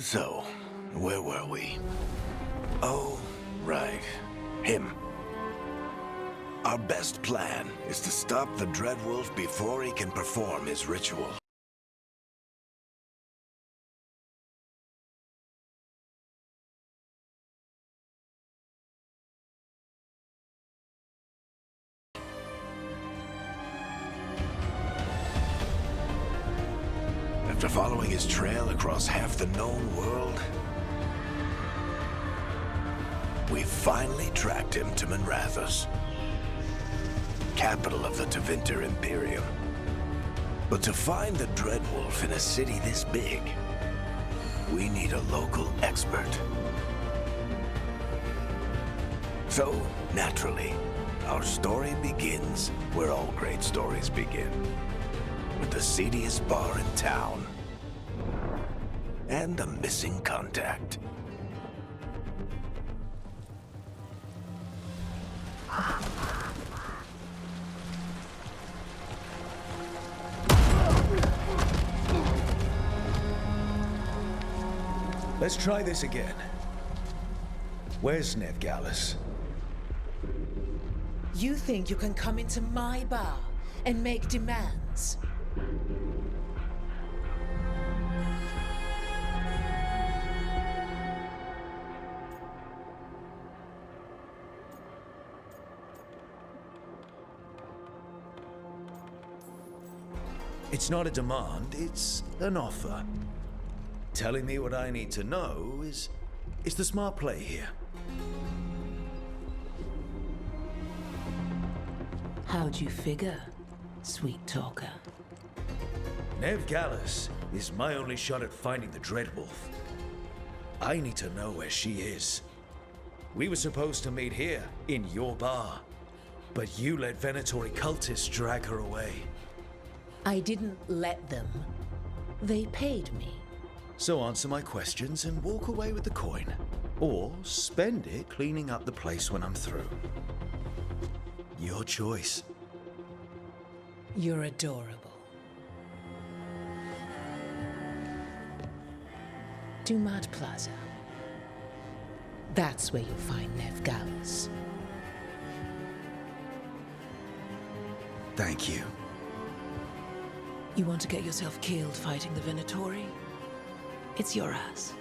So, where were we? Oh, right. Him. Our best plan is to stop the Dreadwolf before he can perform his ritual. After following his trail across half the known world, we finally tracked him to Minrathous, capital of the Tevinter Imperium. But to find the Dreadwolf in a city this big, we need a local expert. So, naturally, our story begins where all great stories begin. With the seediest bar in town. And a missing contact. Let's try this again. Where's Veilguard? You think you can come into my bar and make demands? It's not a demand, it's an offer. Telling me what I need to know is the smart play here. How'd you figure, sweet talker? Veilguard is my only shot at finding the Dreadwolf. I need to know where she is. We were supposed to meet here, in your bar. But you let Venatori cultists drag her away. I didn't let them. They paid me. So answer my questions and walk away with the coin. Or spend it cleaning up the place when I'm through. Your choice. You're adorable. Dumad Plaza. That's where you'll find Veilguard. Thank you. You want to get yourself killed fighting the Venatori? It's your ass.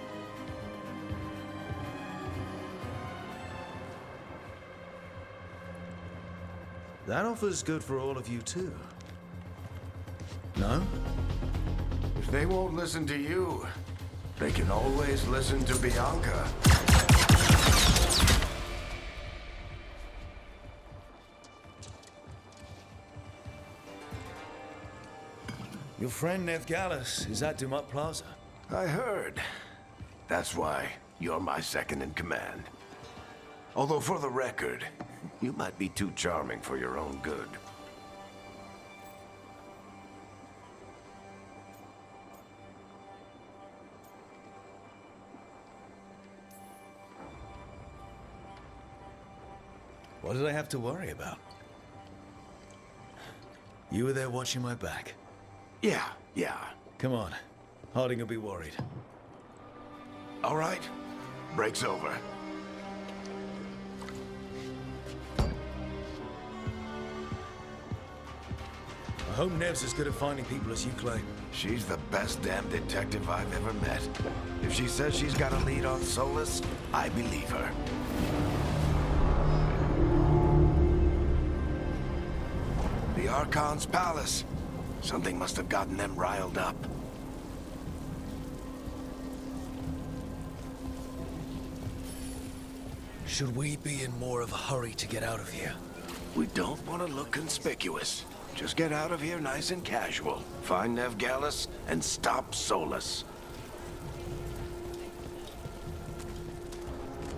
That offer's good for all of you too. No? If they won't listen to you, they can always listen to Bianca. Your friend Veilguard is at Dumad Plaza. I heard. That's why you're my second in command. Although for the record, you might be too charming for your own good. What did I have to worry about? You were there watching my back. Yeah. Come on. Harding will be worried. All right. Break's over. I hope Nev's as good at finding people as you claim. She's the best damn detective I've ever met. If she says she's got a lead on Solus, I believe her. The Archon's palace. Something must have gotten them riled up. Should we be in more of a hurry to get out of here? We don't want to look conspicuous. Just get out of here nice and casual. Find Veilguard and stop Solus.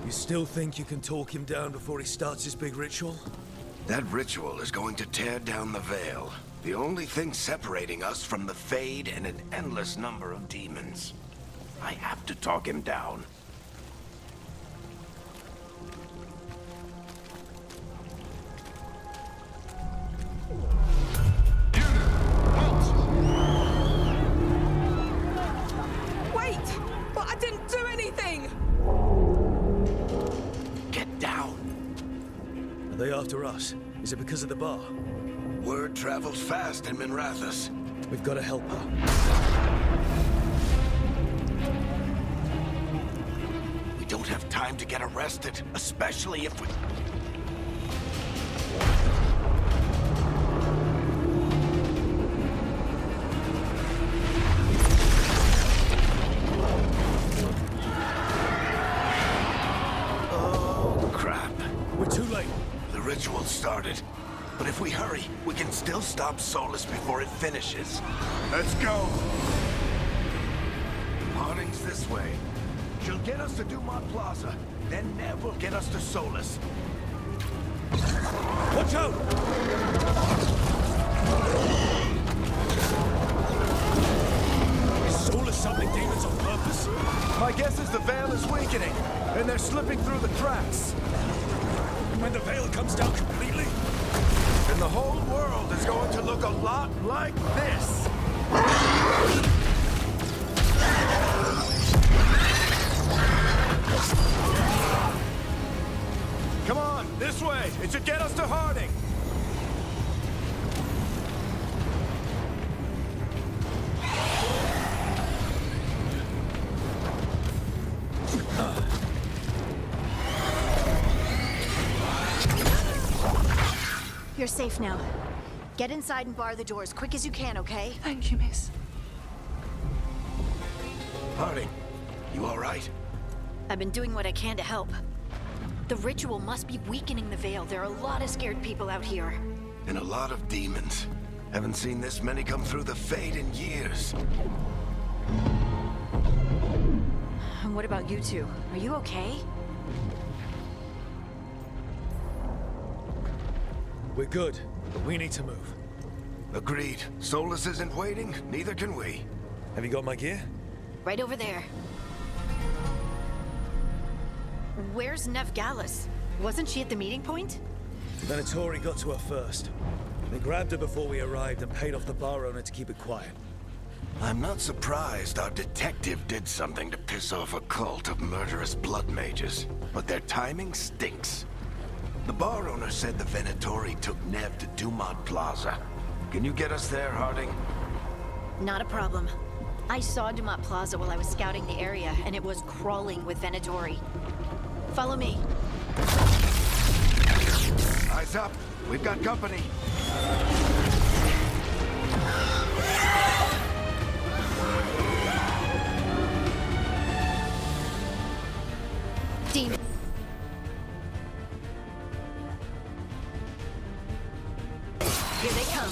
You still think you can talk him down before he starts his big ritual? That ritual is going to tear down the veil. The only thing separating us from the Fade and an endless number of demons. I have to talk him down. Wait! But I didn't They after us? Is it because of the bar? Word travels fast in Minrathous. We've got to help her. We don't have time to get arrested, especially if we... Oh, crap. We're too late. The ritual started. But if we hurry, we can still stop Solus before it finishes. Let's go! Harding's this way. She'll get us to Dumont Plaza. Then Nev will get us to Solus. Watch out! Is Solus summoning demons on purpose? My guess is the Veil is weakening, and they're slipping through the cracks. And when the veil comes down completely? And the whole world is going to look a lot like this. Come on, this way. It should get us to Harding. You're safe now. Get inside and bar the doors quick as you can, okay? Thank you, miss. Harding, you all right? I've been doing what I can to help. The ritual must be weakening the Veil. There are a lot of scared people out here. And a lot of demons. Haven't seen this many come through the Fade in years. And what about you two? Are you okay? We're good, but we need to move. Agreed. Solus isn't waiting, neither can we. Have you got my gear? Right over there. Where's Nev Gallus? Wasn't she at the meeting point? Venatori got to her first. They grabbed her before we arrived and paid off the bar owner to keep it quiet. I'm not surprised our detective did something to piss off a cult of murderous blood mages, but their timing stinks. The bar owner said the Venatori took Nev to Dumont Plaza. Can you get us there, Harding? Not a problem. I saw Dumont Plaza while I was scouting the area, and it was crawling with Venatori. Follow me. Eyes up. We've got company. Demon. Here they come.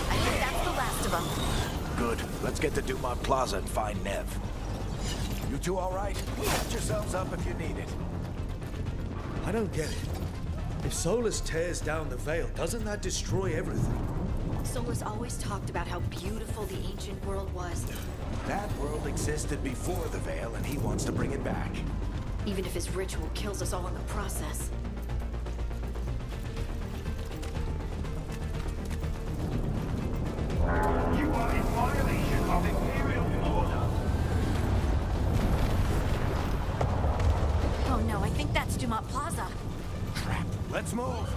I think that's the last of them. Good. Let's get to Dumont Plaza and find Nev. You two all right? Patch yourselves up if you need it. I don't get it. If Solus tears down the veil, doesn't that destroy everything? Solus always talked about how beautiful the ancient world was, That world existed before the Veil, and he wants to bring it back. even if his ritual kills us all in the process. You are in violation of Imperial order. Oh no, I think that's Dumont Plaza. Crap. Let's move.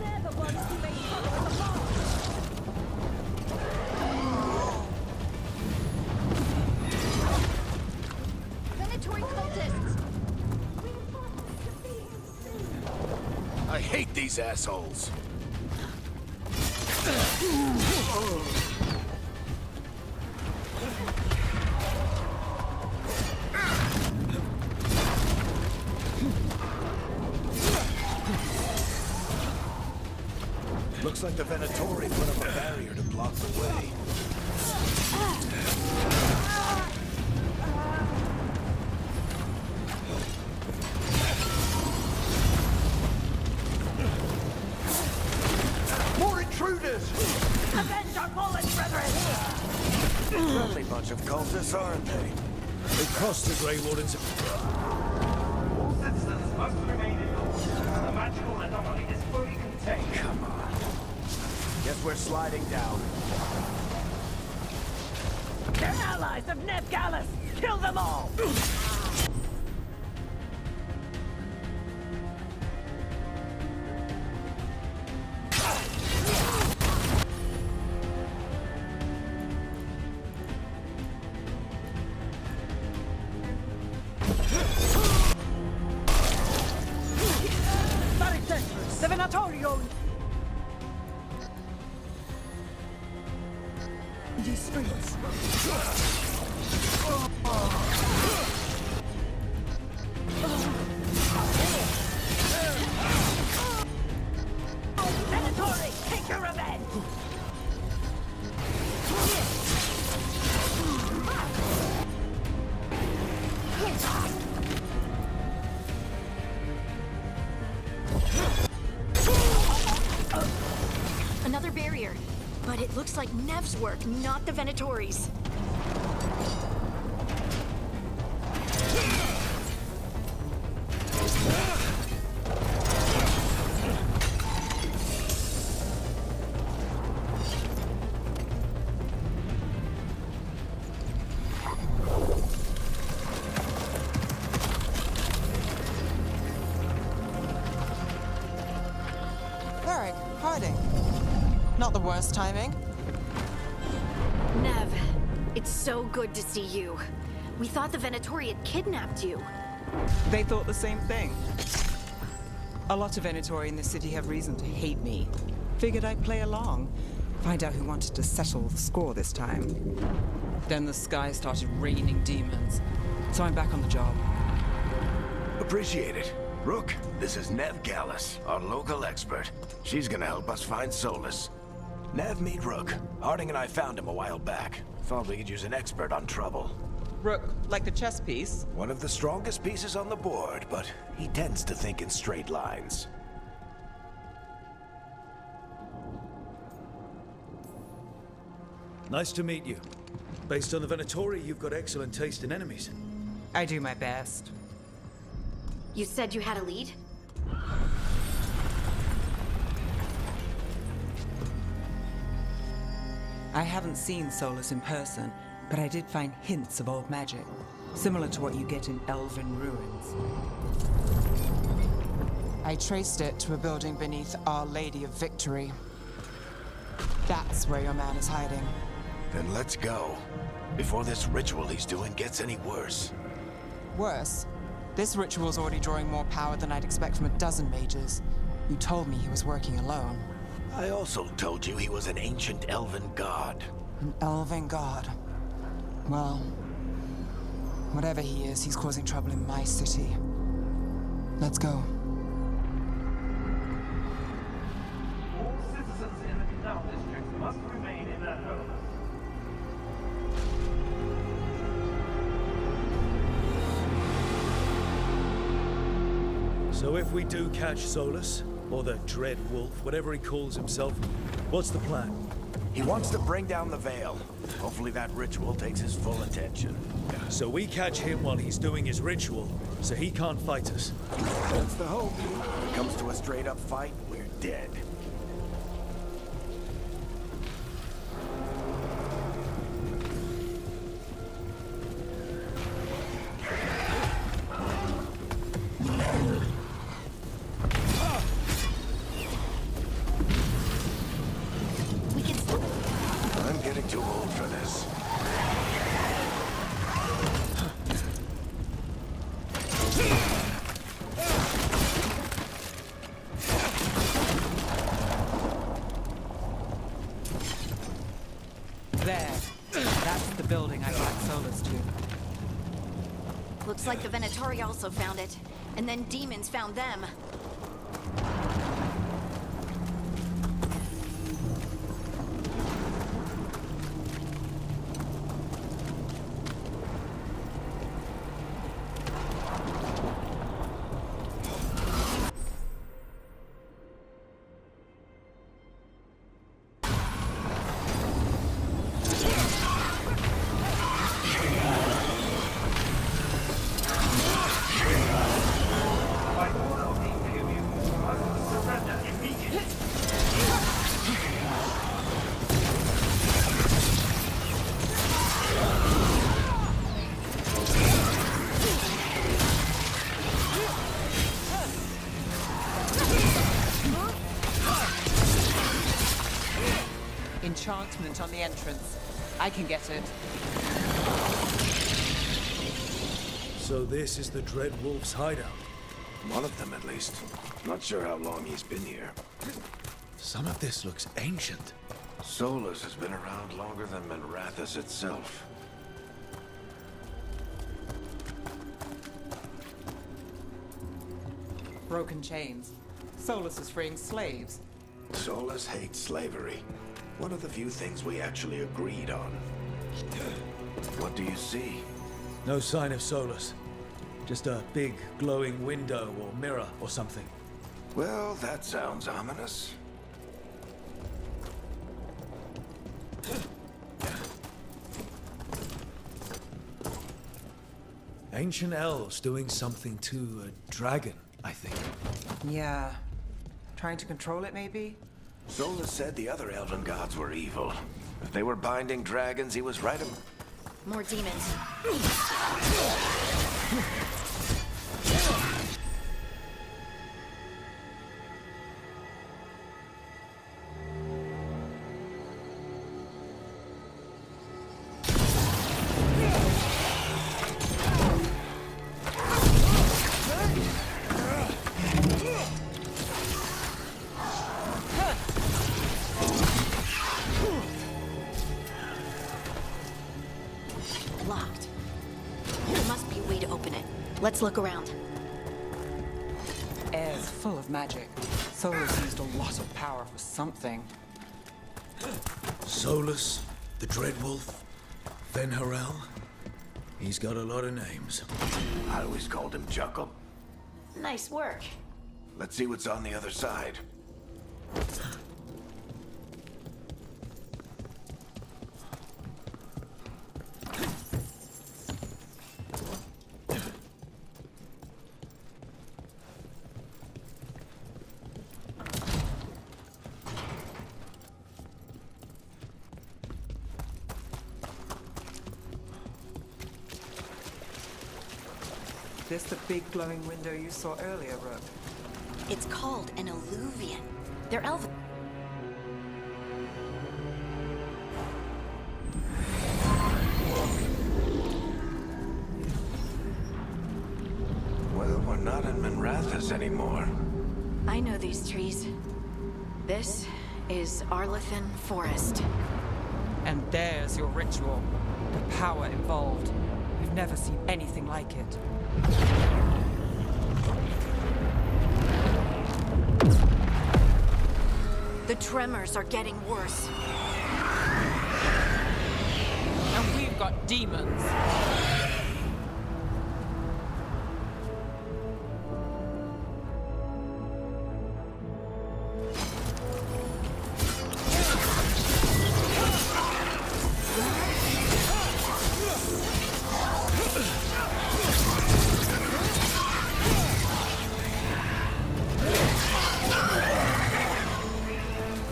They're the ones who made Solus apart. Venatori cultists! I hate these assholes. Looks like the Venatori put up a barrier to block the way. More intruders! Avenge our fallen brethren! Friendly bunch of cultists, aren't they? They crossed the Grey Warden's... All citizens must remain indoors. The magical anomaly is fully contained. Come on. Guess we're sliding down. They're allies of Neb Gallus! Kill them all! The Venatorio! These streets. Venatory, take your revenge! Another barrier. But it looks like Nev's work, not the Venatori's. Varric, hiding. Not the worst timing. Nev, it's so good to see you. We thought the Venatori had kidnapped you. They thought the same thing. A lot of Venatori in this city have reason to hate me. Figured I'd play along. Find out who wanted to settle the score this time. Then the sky started raining demons. So I'm back on the job. Appreciate it. Rook, this is Nev Gallus, our local expert. She's gonna help us find Solus. Nev, meet Rook. Harding and I found him a while back. Thought we could use an expert on trouble. Rook, like the chess piece? One of the strongest pieces on the board, but he tends to think in straight lines. Nice to meet you. Based on the Venatori, you've got excellent taste in enemies. I do my best. You said you had a lead? I haven't seen Solus in person, but I did find hints of old magic, similar to what you get in elven ruins. I traced it to a building beneath Our Lady of Victory. That's where your man is hiding. Then let's go. Before this ritual he's doing gets any worse. Worse, this ritual's already drawing more power than I'd expect from a dozen mages. You told me he was working alone. I also told you he was an ancient elven god. An elven god. Well, whatever he is, he's causing trouble in my city. Let's go. All citizens in the Canal District must remain in their homes. So if we do catch Solus, or the Dread Wolf, whatever he calls himself, what's the plan? He wants to bring down the veil. Hopefully that ritual takes his full attention. So we catch him while he's doing his ritual, so he can't fight us. That's the hope. If it comes to a straight-up fight, we're dead. We can still... I'm getting too old for this. There. That's the building I got Solus to. Looks like the Venatori also found it. And then demons found them. enchantment on the entrance. I can get it. So this is the Dread Wolf's hideout. One of them, at least. Not sure how long he's been here. Some of this looks ancient. Solus has been around longer than Minrathous itself. Broken chains. Solus is freeing slaves. Solus hates slavery. One of the few things we actually agreed on. What do you see? No sign of Solus. Just a big glowing window or mirror or something. Well, that sounds ominous. Ancient elves doing something to a dragon, I think. Yeah. Trying to control it, maybe? Solus said the other elven gods were evil. If they were binding dragons, he was right. More demons. Locked. There must be a way to open it. Let's look around. Air's full of magic. Solus used a lot of power for something. Solus, the Dread Wolf, Venharel. He's got a lot of names. I always called him Chuckle. Nice work. Let's see what's on the other side. This the big glowing window you saw earlier, Rook? It's called an alluvian. They're elven. Well, we're not in Minrathous anymore. I know these trees. This is Arlethan Forest. And there's your ritual. The power involved. We've never seen anything like it. The tremors are getting worse. And we've got demons.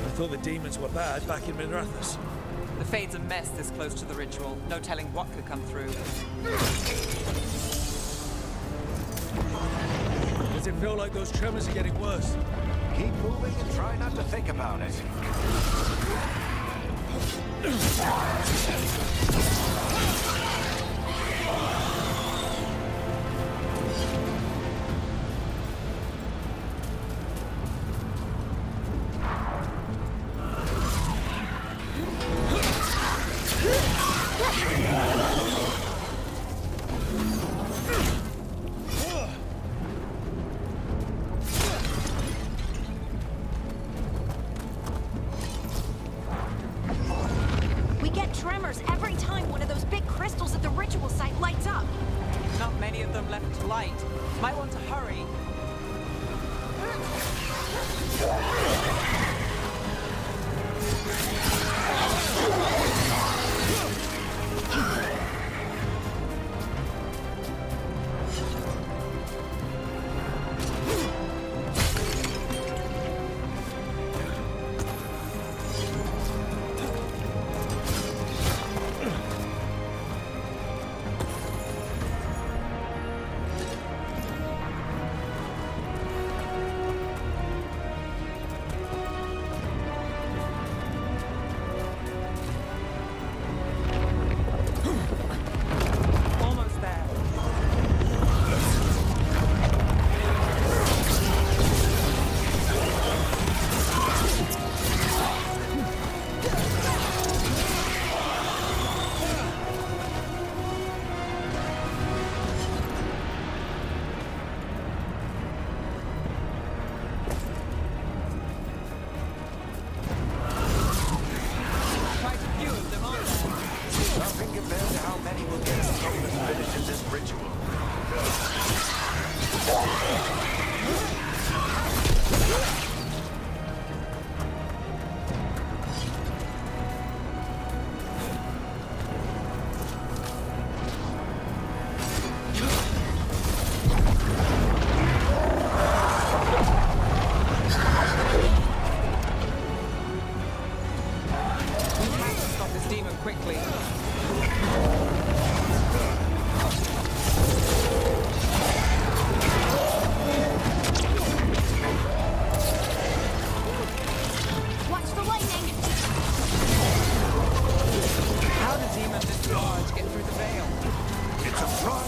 I thought the demons were bad back in Minrathous. The Fade's a mess this close to the ritual. No telling what could come through. Does it feel like those tremors are getting worse? Keep moving and try not to think about it. We get tremors every time one of those big crystals at the ritual site lights up. Not many of them left to light. Might want to hurry.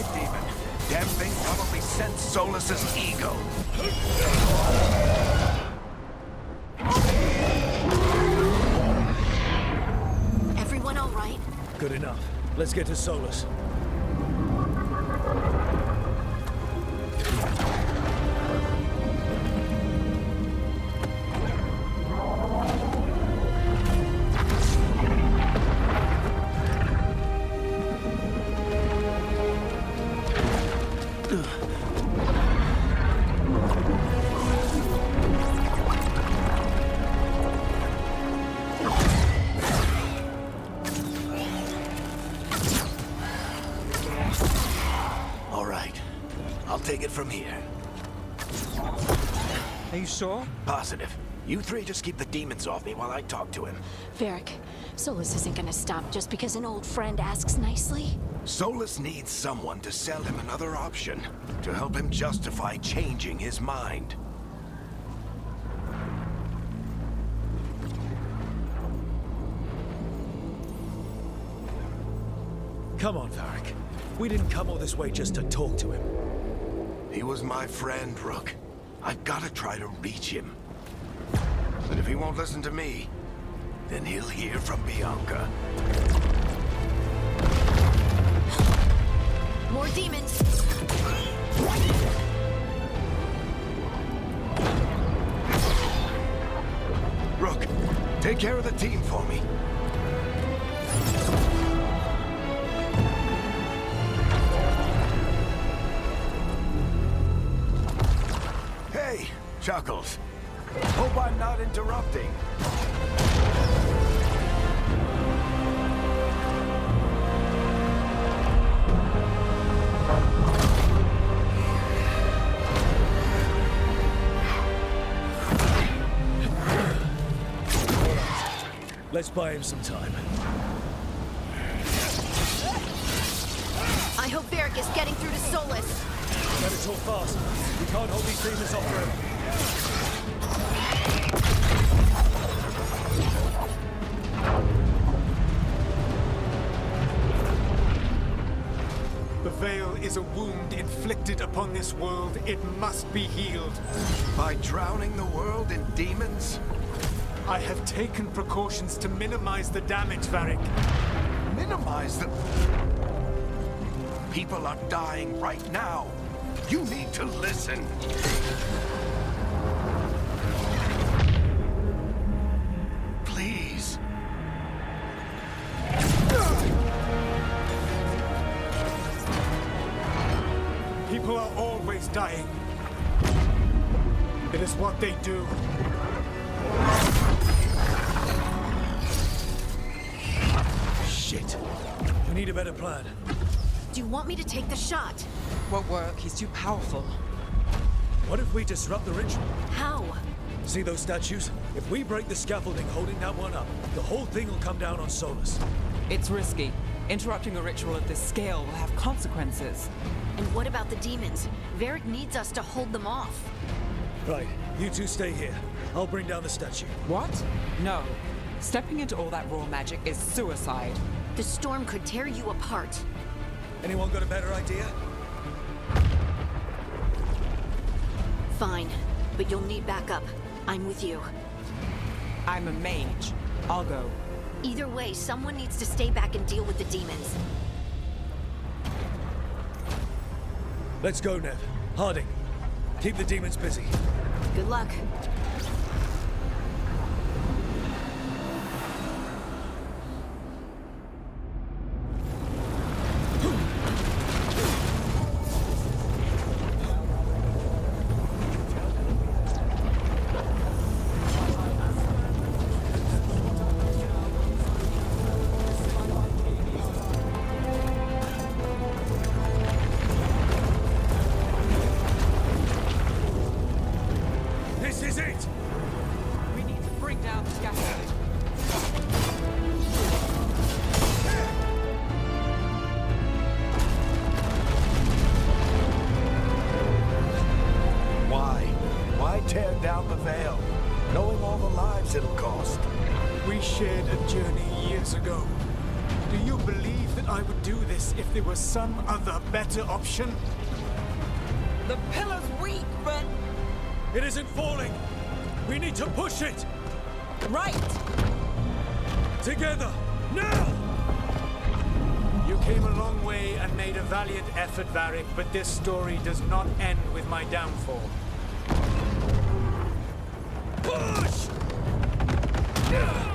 live demon. Damn thing probably sensed Solus's ego. Everyone all right? Good enough. Let's get to Solus. All right. I'll take it from here. Are you sure? Positive. You three just keep the demons off me while I talk to him. Varric, Solus isn't gonna stop just because an old friend asks nicely. Solus needs someone to sell him another option, to help him justify changing his mind. Come on, Varric. We didn't come all this way just to talk to him. He was my friend, Rook. I've got to try to reach him. But if he won't listen to me, then he'll hear from Bianca. More demons! Rook, take care of the team for me. Hey, Chuckles. Hope I'm not interrupting. Let's buy him some time. I hope Varric is getting through to Solus. Better talk fast. We can't hold these demons off forever. The Veil is a wound inflicted upon this world. It must be healed. By drowning the world in demons? I have taken precautions to minimize the damage, Varric. Minimize the... People are dying right now. You need to listen. Please. People are always dying. It is what they do. Shit. We need a better plan. Do you want me to take the shot? Won't work. He's too powerful. What if we disrupt the ritual? How? See those statues? If we break the scaffolding holding that one up, the whole thing will come down on Solus. It's risky. Interrupting a ritual of this scale will have consequences. And what about the demons? Varric needs us to hold them off. Right, you two stay here. I'll bring down the statue. What? No. Stepping into all that raw magic is suicide. The storm could tear you apart. Anyone got a better idea? Fine, but you'll need backup. I'm with you. I'm a mage. I'll go. Either way, someone needs to stay back and deal with the demons. Let's go, Nev. Harding, keep the demons busy. Good luck. This is it! We need to bring down the scaffolding. Why? Why tear down the veil, knowing all the lives it'll cost? We shared a journey years ago. Do you believe that I would do this if there was some other better option? The pillar's weak, but... It isn't falling! We need to push it! Right! Together! Now! You came a long way and made a valiant effort, Varric, but this story does not end with my downfall. Push! Let's go!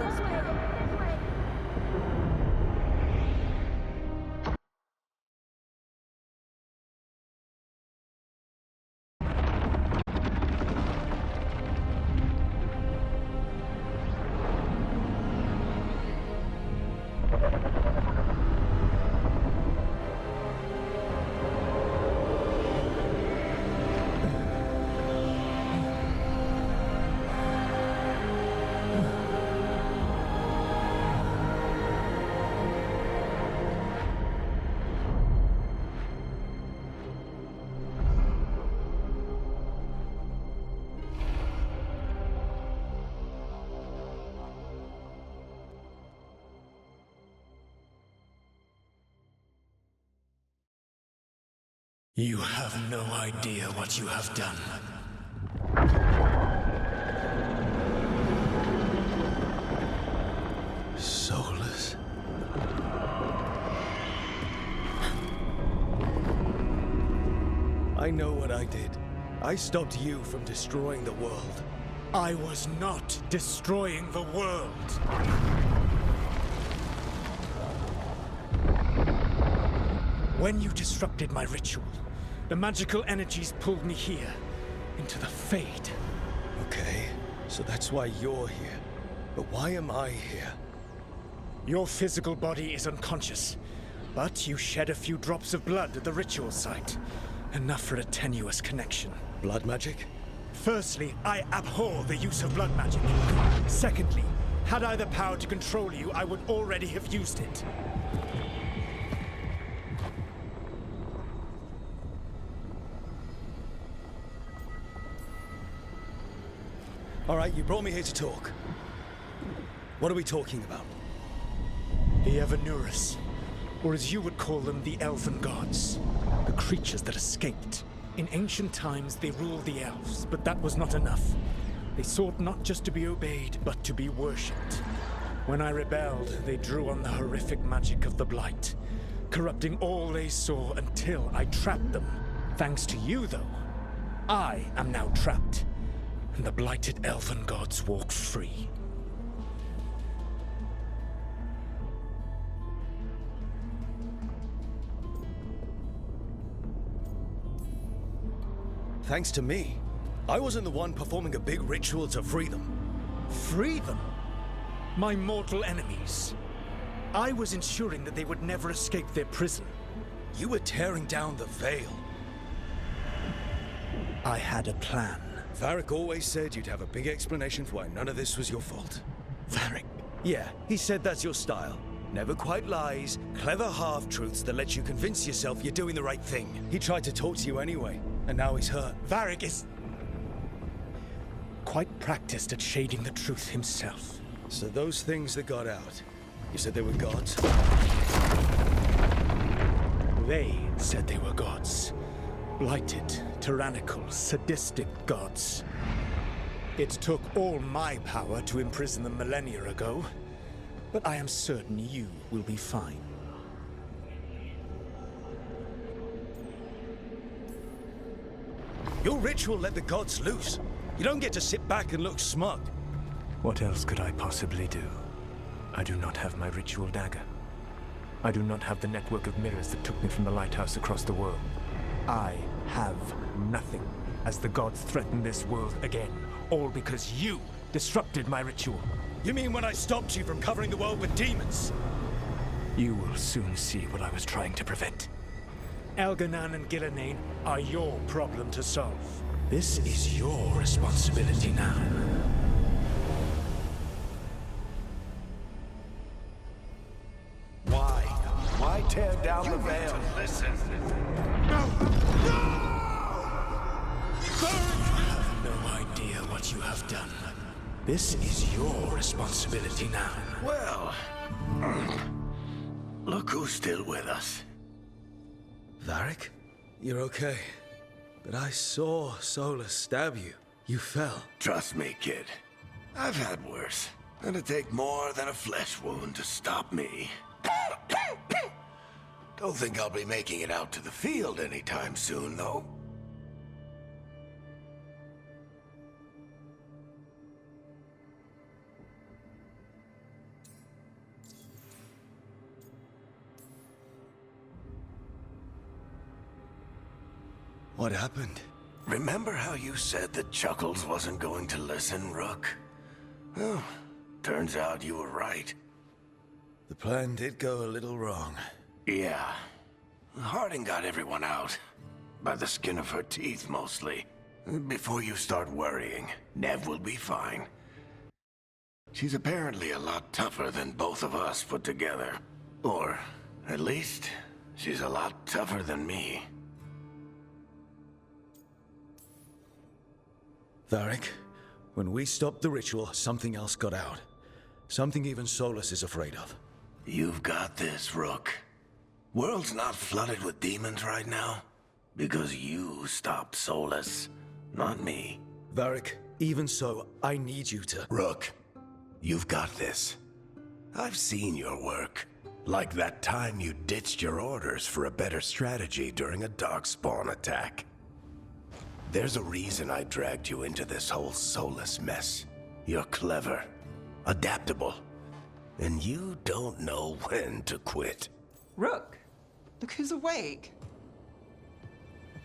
This way! This way! You have no idea what you have done. Soulless. I know what I did. I stopped you from destroying the world. I was not destroying the world. When you disrupted my ritual, the magical energies pulled me here, into the Fade. Okay, so that's why you're here. But why am I here? Your physical body is unconscious, but you shed a few drops of blood at the ritual site. Enough for a tenuous connection. Blood magic? Firstly, I abhor the use of blood magic. Secondly, had I the power to control you, I would already have used it. All right, you brought me here to talk. What are we talking about? The Evanurus, or as you would call them, the Elven Gods. The creatures that escaped. In ancient times, they ruled the elves, but that was not enough. They sought not just to be obeyed, but to be worshipped. When I rebelled, they drew on the horrific magic of the Blight, corrupting all they saw until I trapped them. Thanks to you, though, I am now trapped, and the blighted Elven Gods walk free. Thanks to me. I wasn't the one performing a big ritual to free them. Free them? My mortal enemies. I was ensuring that they would never escape their prison. You were tearing down the veil. I had a plan. Varric always said you'd have a big explanation for why none of this was your fault. Varric. Yeah, he said that's your style. Never quite lies, clever half-truths that let you convince yourself you're doing the right thing. He tried to talk to you anyway, and now he's hurt. Varric is quite practiced at shading the truth himself. So those things that got out, you said they were gods? They said they were gods. Blighted, tyrannical, sadistic gods. It took all my power to imprison them millennia ago, but I am certain you will be fine. Your ritual let the gods loose. You don't get to sit back and look smug. What else could I possibly do? I do not have my ritual dagger. I do not have the network of mirrors that took me from the lighthouse across the world. I have nothing as the gods threaten this world again, all because you disrupted my ritual. You mean when I stopped you from covering the world with demons? You will soon see what I was trying to prevent. Elganan and Gillenane are your problem to solve. This is your responsibility now. Why tear down the veil? Listen. You have no idea what you have done. This is your responsibility now. Well, look who's still with us. Varric? You're okay. But I saw Solus stab you. You fell. Trust me, kid. I've had worse. It'd take more than a flesh wound to stop me. Don't think I'll be making it out to the field anytime soon, though. What happened? Remember how you said that Chuckles wasn't going to listen, Rook? Well, turns out you were right. The plan did go a little wrong. Yeah. Harding got everyone out. By the skin of her teeth, mostly. Before you start worrying, Nev will be fine. She's apparently a lot tougher than both of us put together. Or, at least, she's a lot tougher than me. Varric, when we stopped the ritual, something else got out. Something even Solus is afraid of. You've got this, Rook. World's not flooded with demons right now. Because you stopped Solus, not me. Varric, even so, I need you to... Rook, you've got this. I've seen your work. Like that time you ditched your orders for a better strategy during a darkspawn attack. There's a reason I dragged you into this whole Solus mess. You're clever, adaptable, and you don't know when to quit. Rook, look who's awake.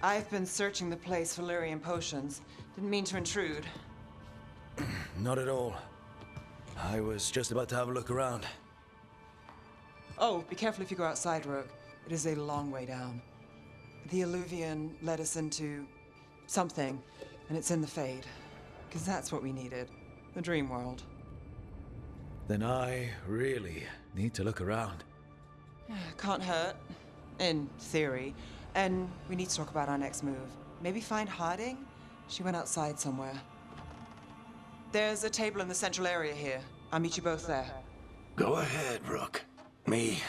I've been searching the place for Lyrian potions. Didn't mean to intrude. Not at all. I was just about to have a look around. Oh, be careful if you go outside, Rook. It is a long way down. The Illuvian led us into something, and it's in the Fade. Because that's what we needed. The dream world. Then I really need to look around. Can't hurt. In theory. And we need to talk about our next move. Maybe find Harding? She went outside somewhere. There's a table in the central area here. I'll meet you both there. Go ahead, Rook. Me,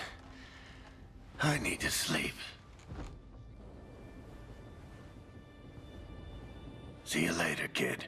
I need to sleep. See you later, kid.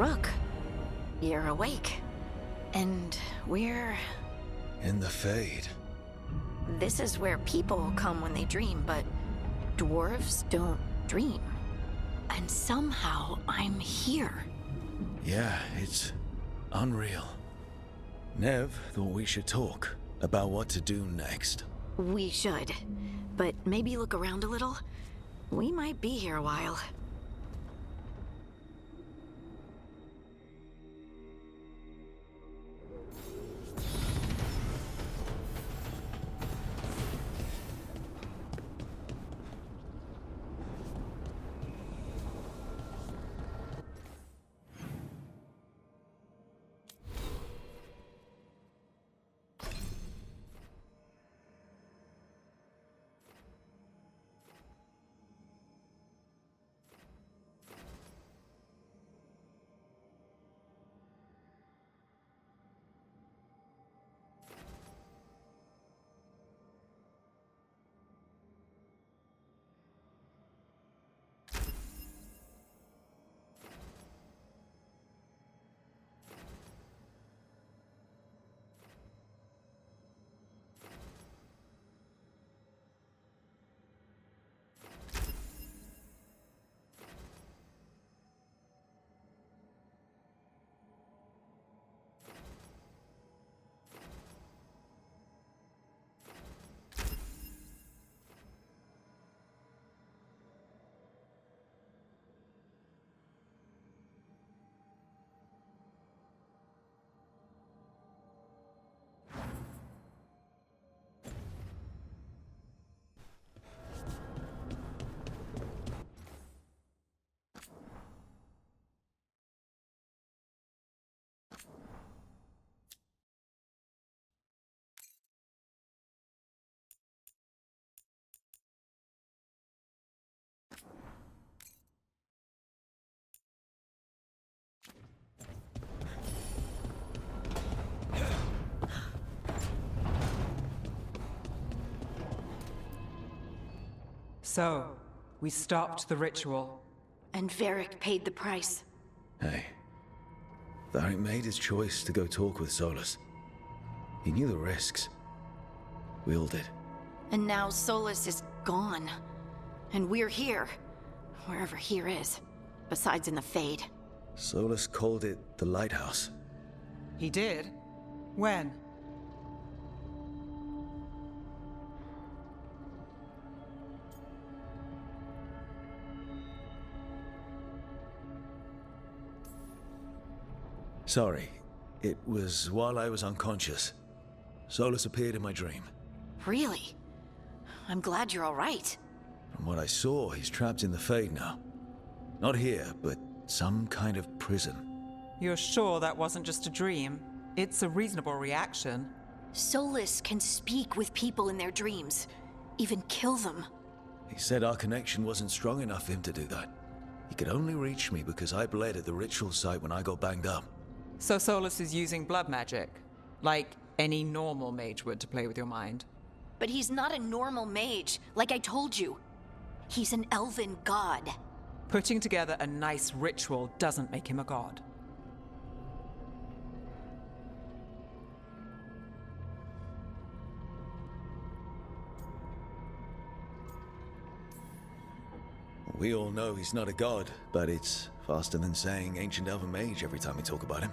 Rook, you're awake. And we're... In the Fade. This is where people come when they dream, but dwarves don't dream. And somehow I'm here. Yeah, it's unreal. Nev thought we should talk about what to do next. We should. But maybe look around a little. We might be here a while. So, we stopped the ritual. And Varric paid the price. Hey, Varric made his choice to go talk with Solus. He knew the risks. We all did. And now Solus is gone. And we're here. Wherever here is. Besides in the Fade. Solus called it the Lighthouse. He did? When? Sorry, it was while I was unconscious. Solus appeared in my dream. Really? I'm glad you're all right. From what I saw, he's trapped in the Fade now. Not here, but some kind of prison. You're sure that wasn't just a dream? It's a reasonable reaction. Solus can speak with people in their dreams. Even kill them. He said our connection wasn't strong enough for him to do that. He could only reach me because I bled at the ritual site when I got banged up. So Solus is using blood magic? Like any normal mage would to play with your mind? But he's not a normal mage, like I told you. He's an elven god. Putting together a nice ritual doesn't make him a god. We all know he's not a god, but it's faster than saying ancient elven mage every time we talk about him.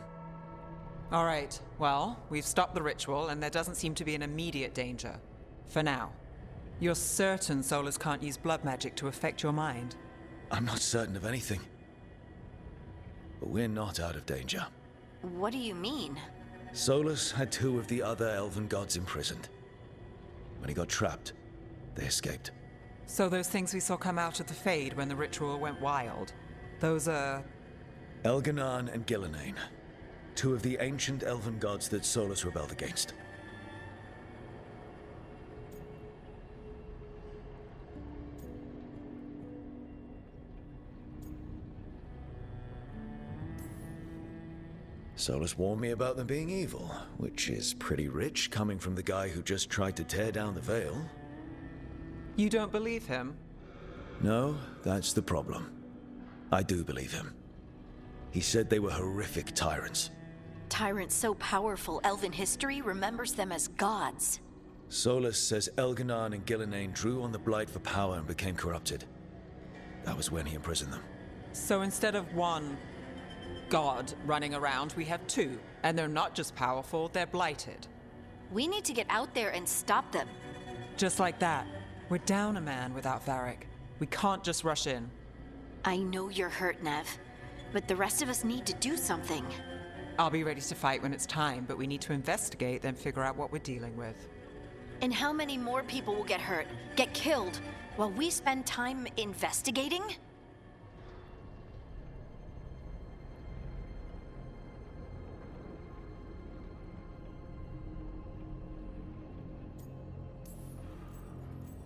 All right, well, we've stopped the ritual and there doesn't seem to be an immediate danger. For now. You're certain Solus can't use blood magic to affect your mind? I'm not certain of anything. But we're not out of danger. What do you mean? Solus had two of the other elven gods imprisoned. When he got trapped, they escaped. So those things we saw come out of the Fade when the ritual went wild, those are... Elganan and Gillenane. Two of the ancient elven gods that Solus rebelled against. Solus warned me about them being evil, which is pretty rich coming from the guy who just tried to tear down the veil. You don't believe him? No, that's the problem. I do believe him. He said they were horrific tyrants. Tyrants so powerful, Elven history remembers them as gods. Solus says Elganon and Gillenane drew on the Blight for power and became corrupted. That was when he imprisoned them. So instead of one god running around, we have two. And they're not just powerful, they're blighted. We need to get out there and stop them. Just like that. We're down a man without Varric. We can't just rush in. I know you're hurt, Nev, but the rest of us need to do something. I'll be ready to fight when it's time, but we need to investigate, then figure out what we're dealing with. And how many more people will get hurt, get killed, while we spend time investigating?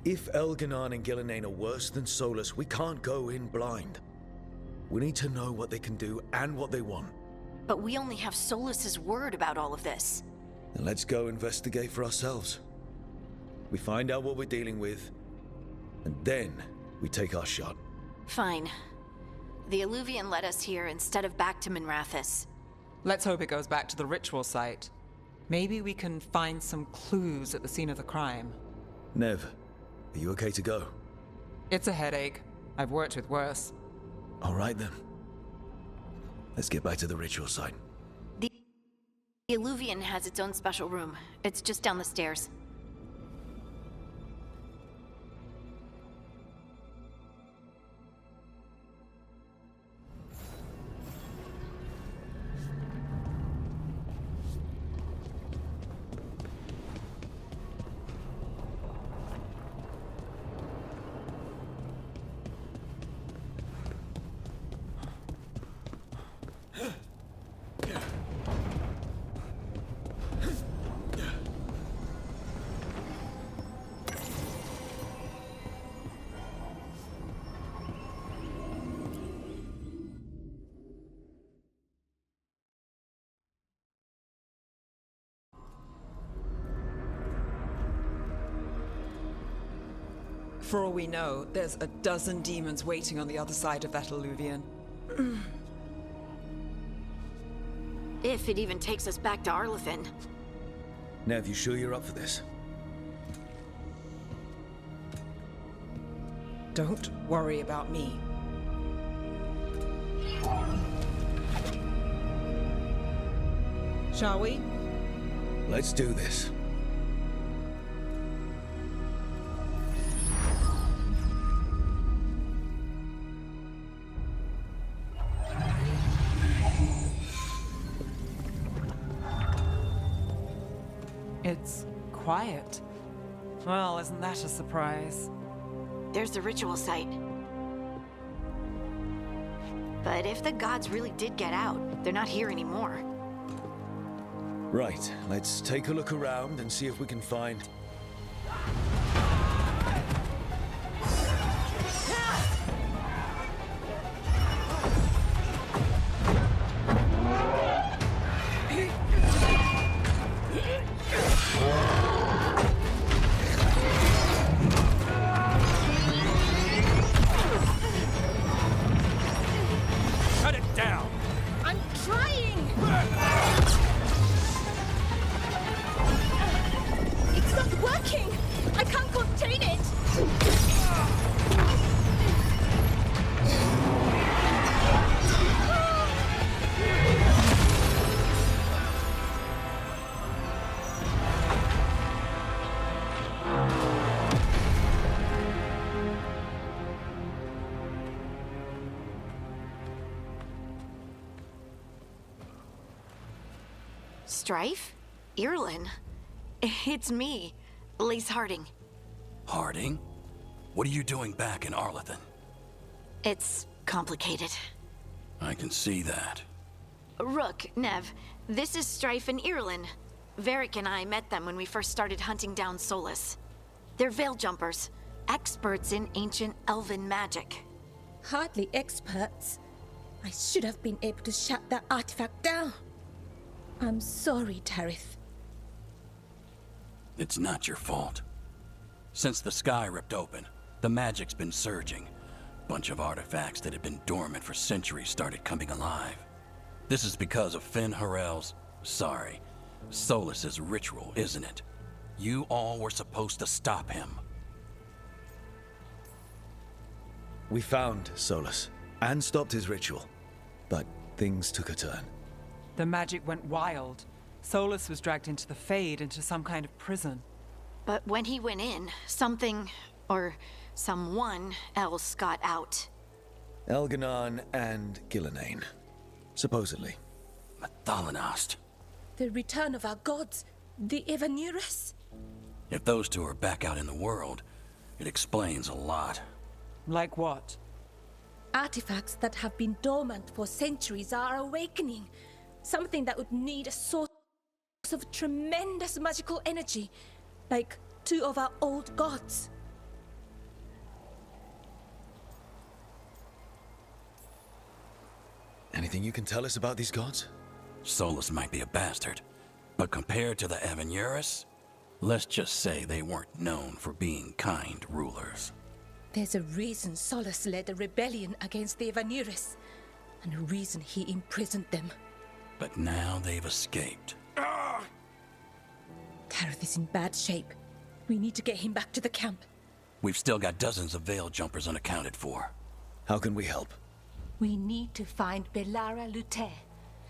If Elganon and Gillenane are worse than Solus, we can't go in blind. We need to know what they can do and what they want. But we only have Solus's word about all of this. Then let's go investigate for ourselves. We find out what we're dealing with, and then we take our shot. Fine. The Illuvian led us here instead of back to Minrathous. Let's hope it goes back to the ritual site. Maybe we can find some clues at the scene of the crime. Nev, are you okay to go? It's a headache. I've worked with worse. All right then. Let's get back to the ritual site. The Illuvian has its own special room. It's just down the stairs. For all we know, there's a dozen demons waiting on the other side of that Illuvian. If it even takes us back to Arlathan. Nev, you sure you're up for this? Don't worry about me. Shall we? Let's do this. It's quiet. Well, isn't that a surprise? There's the ritual site. But if the gods really did get out, they're not here anymore. Right, let's take a look around and see if we can find... Strife? Irlin? It's me, Lace Harding. Harding? What are you doing back in Arlathan? It's complicated. I can see that. Rook, Nev, this is Strife and Irlin. Varric and I met them when we first started hunting down Solus. They're veil jumpers, experts in ancient elven magic. Hardly experts. I should have been able to shut that artifact down. I'm sorry, Tarith. It's not your fault. Since the sky ripped open, the magic's been surging. Bunch of artifacts that had been dormant for centuries started coming alive. This is because of Finn Harel's... sorry, Solus's ritual, isn't it? You all were supposed to stop him. We found Solus and stopped his ritual, but things took a turn. The magic went wild. Solus was dragged into the Fade, into some kind of prison. But when he went in, something, or someone else got out. Elganon and Gillenane, supposedly. Mathalanost. The return of our gods, the Evanurus. If those two are back out in the world, it explains a lot. Like what? Artifacts that have been dormant for centuries are awakening. Something that would need a source of tremendous magical energy, like two of our old gods. Anything you can tell us about these gods? Solus might be a bastard, but compared to the Evanurus, let's just say they weren't known for being kind rulers. There's a reason Solus led a rebellion against the Evanurus, and a reason he imprisoned them. But now they've escaped. Tareth is in bad shape. We need to get him back to the camp. We've still got dozens of Veil jumpers unaccounted for. How can we help? We need to find Belara Luther.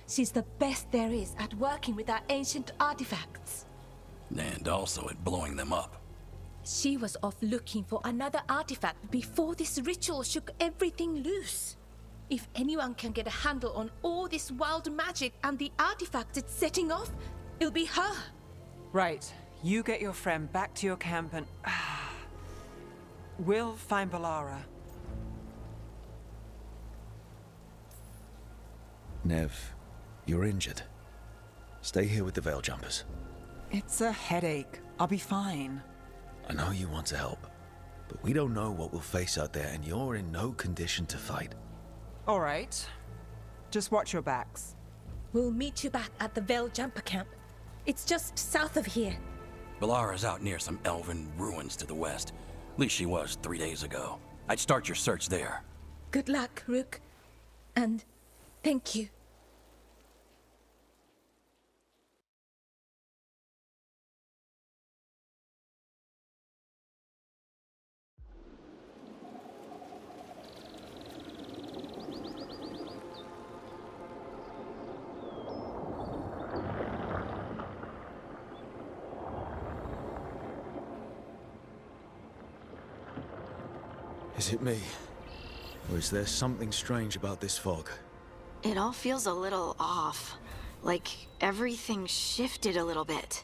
She's the best there is at working with our ancient artifacts. And also at blowing them up. She was off looking for another artifact before this ritual shook everything loose. If anyone can get a handle on all this wild magic and the artifacts it's setting off, it'll be her. Right. You get your friend back to your camp and... we'll find Belara. Nev, you're injured. Stay here with the Veil jumpers. It's a headache. I'll be fine. I know you want to help, but we don't know what we'll face out there, and you're in no condition to fight. All right. Just watch your backs. We'll meet you back at the Veil Jumper camp. It's just south of here. Belara's out near some elven ruins to the west. At least she was 3 days ago. I'd start your search there. Good luck, Rook. And thank you. Is it me? Or is there something strange about this fog? It all feels a little off. Like everything shifted a little bit.